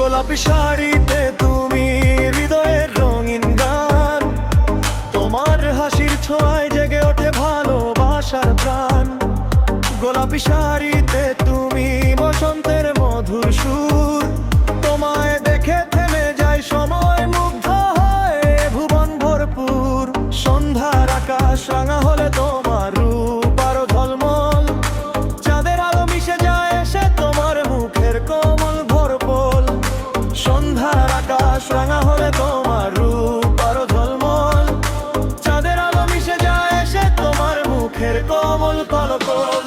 গোলাপি শাড়িতে তুমি হৃদয়ের রঙিন গান, তোমার হাসির ছোঁয়ায় জেগে ওঠে ভালোবাসার প্রাণ। গোলাপি শাড়িতে তুমি বসন্তের মধুর সুর, তোমায় দেখে থেমে যায় সময়, মুগ্ধ হয় ভুবন ভরপুর। সন্ধ্যার আকাশ রাঙা হলে তোমার রূপ আরো ঝলমল, চাঁদের আলো মিশে যায় এসে তোমার মুখের কোমল ভরপল। সন্ধ্যার আকাশ রাঙা হলে তোমার রূপ আরো ঝলমল, চাঁদের আলো মিশে যায় এসে তোমার মুখের কোমল কলকল।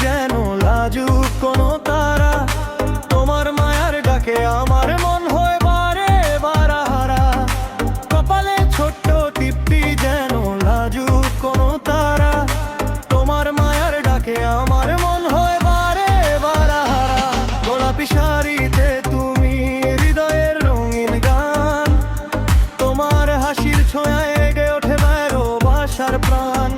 যেন লাজুক কোনো তারা, তোমার মায়ার ডাকে আমার মন হয় বারে বারাহারা। কপালে ছোট্ট টিপ্পি যেন লাজুক কোনো তারা, তোমার মায়ার ডাকে আমার মন হয় বারে বারাহারা। গোলাপি শাড়িতে তুমি হৃদয়ের রঙিন গান, তোমার হাসির ছোঁয়ায় এগে ওঠে ভালোবাসার প্রাণ।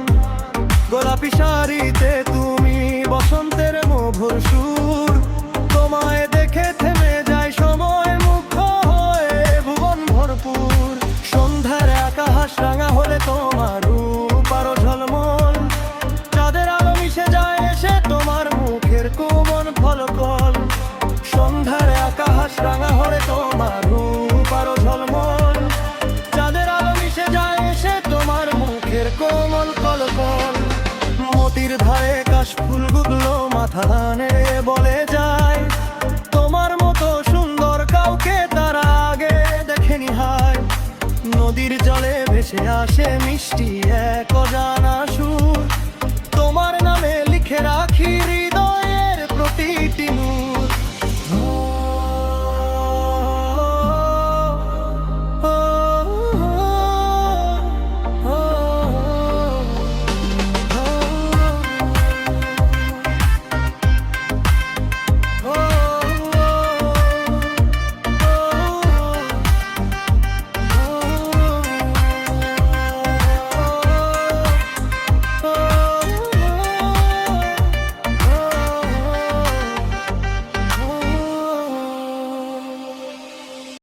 গোলাপি শাড়িতে তুমি বসন্তের মধুর সুর, তোমায় দেখে থেমে যায় সময়, মুগ্ধ হয়ে ভুবন ভরপুর। সন্ধ্যার আকাশ রাঙা হলে তোমার রূপ আরো ঝলমল, চাঁদের আলো মিশে যায় এসে তোমার মুখের কোমল ফলকল। সন্ধ্যার আকাশ রাঙা হলে তোমার রূপ আরো ঝলমল, চাঁদের আলো মিশে যায় এসে তোমার মুখের কোমল ফলকল। মতির ধারে কাশ ফুলগুলো মাথা নেড়ে বলে যায়, তোমার মতো সুন্দর কাউকে তারা আগে দেখেনি হায়। নদীর জলে ভেসে আসে মিষ্টি এক অজানা সুর, তোমার নামে